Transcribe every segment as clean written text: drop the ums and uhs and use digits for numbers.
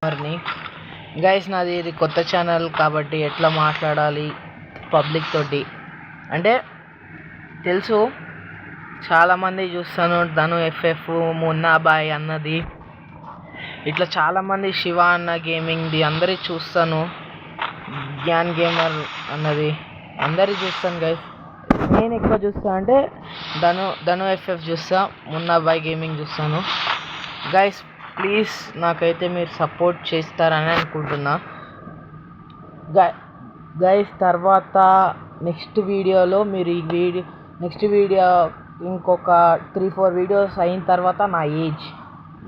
మరిని guys నాది ఇది కొత్త ఛానల్ కాబట్టి ఎట్లా మాట్లాడాలి పబ్లిక్ తోటి అంటే తెలుసు చాలామంది చూస్తాను ధను ఎఫ్ఎఫ్ మున్నాబాయ్ అన్నది ఇట్లా చాలామంది శివ అన్న గేమింగ్ది అందరి చూస్తాను జ్ఞాన్ గేమర్ అన్నది అందరి చూస్తాను గైస్ నేను ఎక్కువ చూస్తా అంటే ధను ఎఫ్ఎఫ్ చూస్తా మున్నాబాయ్ గేమింగ్ చూస్తాను గైస్ ప్లీజ్ నాకైతే మీరు సపోర్ట్ చేస్తారని అనుకుంటున్నా గైస్ తర్వాత నెక్స్ట్ వీడియోలో మీరు నెక్స్ట్ వీడియో ఇంకొక 3-4 వీడియోస్ అయిన తర్వాత నా ఏజ్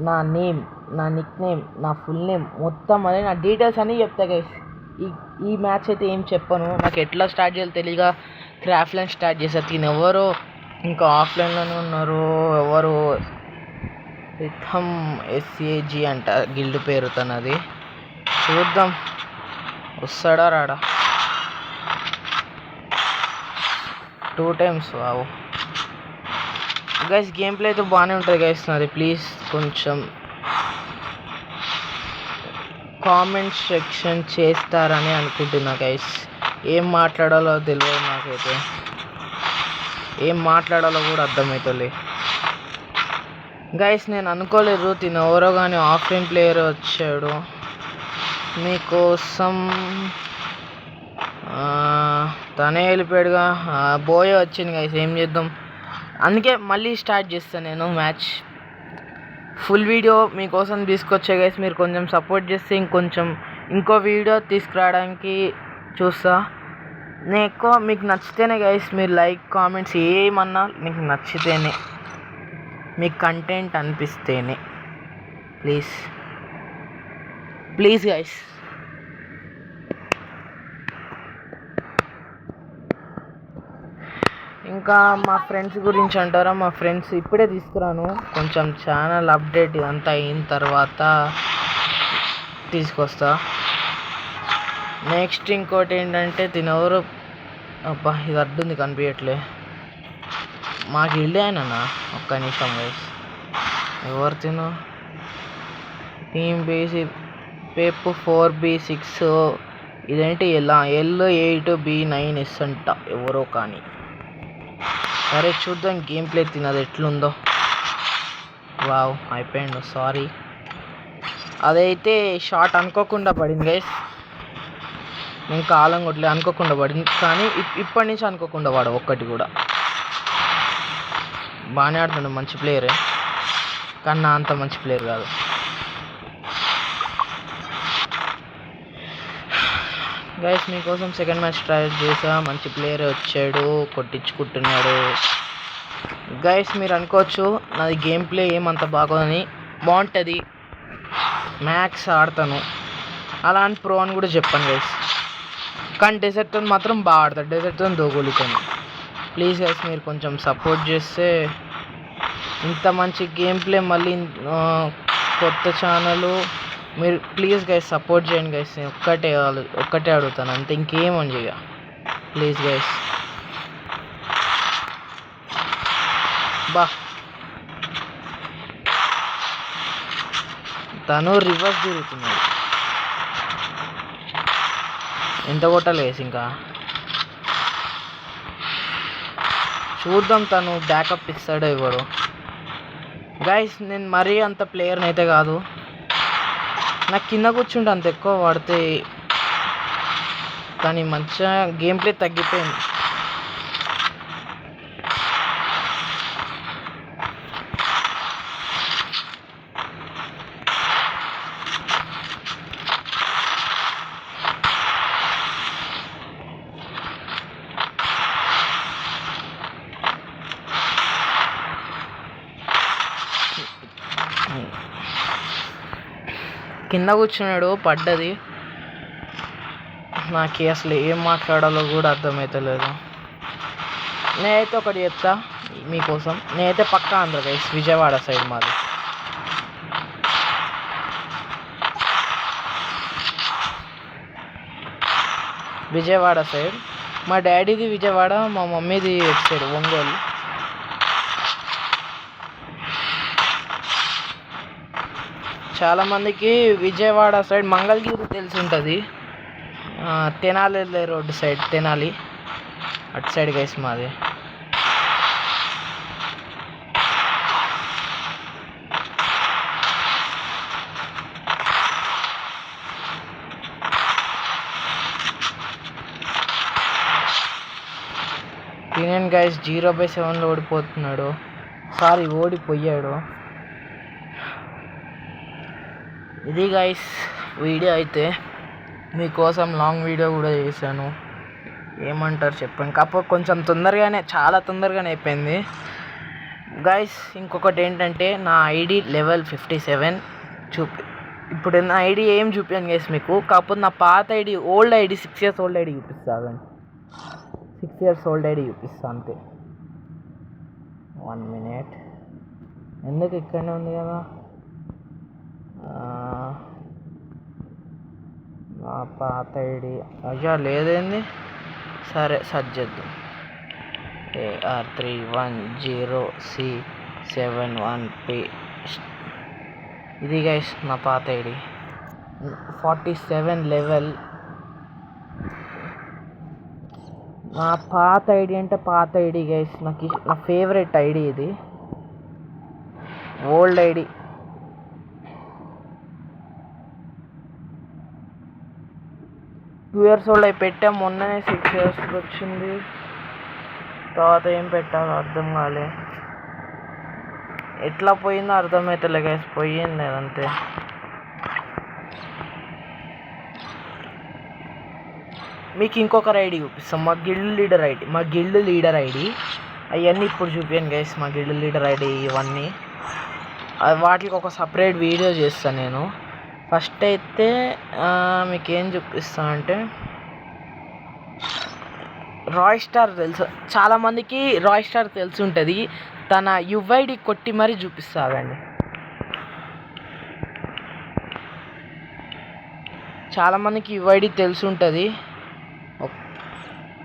నా నేమ్ నా నిక్ నేమ్ నా ఫుల్ నేమ్ మొత్తం అనే నా డీటెయిల్స్ అన్నీ చెప్తా గైస్ ఈ మ్యాచ్ అయితే ఏం చెప్పను నాకు ఎట్లా స్టార్ట్ చేయాలో తెలియక క్రాఫ్ట్లైన్ స్టార్ట్ చేసా ఎవరో ఇంకా ఆఫ్లైన్లోనే ఉన్నారు ఎవరు రిథమ్ SAG అంట గిల్డ్ పేరు తనది చూద్దాం వస్తాడా రాడా 2 times wow guys game play అయితే బాగానే ఉంటుంది గైస్ నాది ప్లీజ్ కొంచెం కామెంట్ సెక్షన్ చేస్తారని అనుకుంటున్నా గైస్ ఏం మాట్లాడాలో తెలియదు నాకైతే ఏం మాట్లాడాలో కూడా అర్థమవుతుంది గైస్ నేను అనుకోలేదు తిను ఎవరో కానీ ఆఫ్లైన్ ప్లేయర్ వచ్చాడు మీకోసం తనే వెళ్ళిపోయాడుగా బోయే వచ్చింది గైస్ ఏం చేద్దాం అందుకే మళ్ళీ స్టార్ట్ చేస్తాను నేను మ్యాచ్ ఫుల్ వీడియో మీకోసం తీసుకొచ్చే గైస్ మీరు కొంచెం సపోర్ట్ చేస్తే ఇంకో వీడియో తీసుకురావడానికి చూస్తా నేను ఎక్కువ మీకు నచ్చితేనే గైస్ మీరు లైక్ కామెంట్స్ ఏమన్నా మీకు నచ్చితేనే మీకు కంటెంట్ అనిపిస్తేనే ప్లీజ్ గైస్ ఇంకా మా ఫ్రెండ్స్ గురించి అంటారా మా ఫ్రెండ్స్ ఇప్పుడే తీసుకురాను కొంచెం ఛానల్ అప్డేట్ ఇదంతా అయిన తర్వాత తీసుకొస్తా నెక్స్ట్ ఇంకోటి ఏంటంటే తినెవరు అబ్బా ఇది అడ్డుంది కనిపించట్లే మాకు ఇల్లు అయినా ఒక్క నిమిషం గైస్ ఎవరు తిను టీమ్ బేసి పెప్ 4B6 ఇదేంటి L8B9S అంట ఎవరో కానీ సరే చూద్దాం గేమ్ ప్లే తినది ఎట్లుందో వావ్ అయిపోయిండు సారీ అదైతే షాట్ అనుకోకుండా పడింది గైస్ నేను కాలం కొట్టలే అనుకోకుండా పడింది కానీ ఇప్పటి నుంచి అనుకోకుండా వాడు ఒక్కటి కూడా బాగానే ఆడుతుండు మంచి ప్లేయరే కానీ నా అంత మంచి ప్లేయర్ కాదు గైస్ మీకోసం సెకండ్ మ్యాచ్ ట్రై చేసా మంచి ప్లేయర్ వచ్చాడు కొట్టించుకుంటున్నాడు గైస్ మీరు అనుకోవచ్చు నాది గేమ్ ప్లే ఏమంత బాగుంటుంది మ్యాక్స్ ఆడతాను అలా అని ప్రో అని కూడా చెప్పాను గైస్ కానీ డెజర్ట్తో మాత్రం బాగా ఆడతాడు డెజర్ట్తో దోగొలుతాను ప్లీజ్ గైస్ మీరు కొంచెం సపోర్ట్ చేస్తే ఇంత మంచి గేమ్ ప్లే మళ్ళీ కొత్త ఛానల్ మీరు ప్లీజ్ గైస్ సపోర్ట్ చేయండి గైస్ నేను ఒక్కటే అడుగుతాను అంతే ఇంకేమని చెయ్య ప్లీజ్ గైస్ బా తను రివర్స్ తిరుగుతున్నాడు ఎంత కొట్టాలి గైస్ ఇంకా చూద్దాం తను బ్యాకప్ ఇస్తాడో ఇవ్వడు గైస్ నేను మరీ అంత ప్లేయర్ని అయితే కాదు నాకు కింద కూర్చుంటే అంత ఎక్కువ పడితే కానీ మంచిగా గేమ్ ప్లే తగ్గిపోయింది కింద కూర్చున్నాడు పడ్డది నాకు అసలు ఏం మాట్లాడాలో కూడా అర్థమవుతలేదు నేనైతే ఒకటి చెప్తా మీకోసం నేనైతే పక్కా ఆంధ్ర గైస్ విజయవాడ సైడ్ మాది విజయవాడ సైడ్ మా డాడీది విజయవాడ మా మమ్మీది ఎటు సైడ్ ఒంగోలు చాలామందికి విజయవాడ సైడ్ మంగళగిరి తెలిసి ఉంటుంది, తెనాలి రోడ్డు సైడ్, తెనాలి అటు సైడ్ గైస్ మాది. తినేన్ గైస్ 0/7లో ఓడిపోతున్నాడు, సారీ ఓడిపోయాడు. ఇది గైస్ వీడియో అయితే, మీకోసం లాంగ్ వీడియో కూడా చేశాను, ఏమంటారు చెప్పండి. కాకపోతే కొంచెం చాలా తొందరగానే అయిపోయింది గైస్. ఇంకొకటి ఏంటంటే నా ఐడి లెవెల్ 57 ఇప్పుడు నా ఐడి ఏం చూపించాను గైస్ మీకు. కాకపోతే నా పాత ID, old ID 6 years old ID చూపిస్తాను, 6 years ఓల్డ్ ఐడి చూపిస్తా అంతే. 1 minute, ఎందుకు ఇక్కడనే ఉంది కదా. నా పాత ఐడి అయ్యా లేదేంది, సరే సెర్చ్ చేద్దాం. AR310C71P. ఇది గైస్ నా పాత ఐడి, 47 లెవెల్. నా పాత ఐడి అంటే పాత ఐడి గైస్, నా ఫేవరెట్ ఐడి ఇది, ఓల్డ్ ఐడి. years ఓల్డ్ అయి పెట్టాం, మొన్ననే 6 years వచ్చింది. తర్వాత ఏం పెట్టాలో అర్థం కాలే, ఎట్లా పోయిందో అర్థమవుతలే గైస్, పోయింది అదంతే. మీకు ఇంకొకరు ఐడి చూపిస్తాం, మా గిల్డ్ లీడర్ ఐడి. అవన్నీ ఇప్పుడు చూపించాను గైస్, మా గిల్డ్ లీడర్ ఐడి ఇవన్నీ. వాటికి ఒక సపరేట్ వీడియో చేస్తాను నేను. ఫస్ట్ అయితే మీకు ఏం చూపిస్తా అంటే, రాయ్ స్టార్ తెలుసు చాలామందికి, రాయ్ స్టార్ తెలిసి ఉంటుంది. తన యువైడి కొట్టి మరీ చూపిస్తానండి. చాలామందికి యువైడి తెలిసి ఉంటుంది.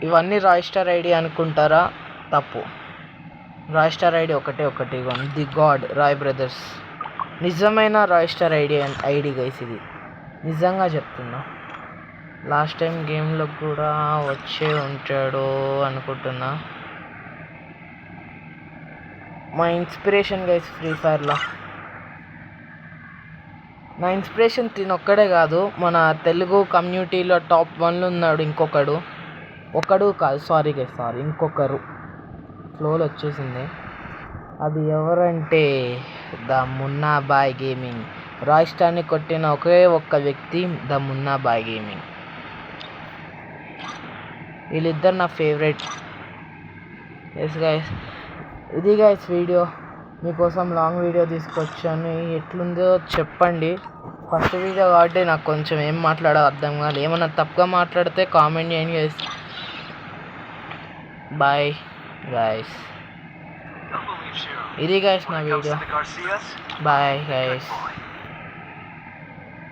ఇవన్నీ రాయ్ స్టార్ ఐడి అనుకుంటారా? తప్పు. రాయ్ స్టార్ ఐడి ఒకటి ది గాడ్ రాయ్ బ్రదర్స్, నిజమైన రాయ్ స్టార్ ఐడి గైస్ ఇది, నిజంగా చెప్తున్నా. లాస్ట్ టైం గేమ్లో కూడా వచ్చే ఉంటాడు అనుకుంటున్నా. మా ఇన్స్పిరేషన్ గైస్ ఫ్రీ ఫైర్లో. నా ఇన్స్పిరేషన్ తినొక్కడే కాదు, మన తెలుగు కమ్యూనిటీలో టాప్ 1లో ఉన్నాడు ఒకడు కాదు, ఇంకొకరు. ఫ్లోలో వచ్చేసింది. అది ఎవరంటే ద మున్నా బాయ్ గేమింగ్. రాయ్ స్టార్ని కొట్టిన ఒకే ఒక్క వ్యక్తి ద మున్నా బాయ్ గేమింగ్. వీళ్ళిద్దరు నా ఫేవరెట్. ఎస్ గైస్, ఇది గైస్ వీడియో, మీకోసం లాంగ్ వీడియో తీసుకొచ్చాను. ఎట్లుందో చెప్పండి. ఫస్ట్ వీడియో కాబట్టి నాకు కొంచెం ఏం మాట్లాడో అర్థం కాదు. ఏమన్నా తప్పుగా మాట్లాడితే కామెంట్ చేయండి గైస్. Bye guys. ఇది గైస్ నా వీడియో. Bye guys.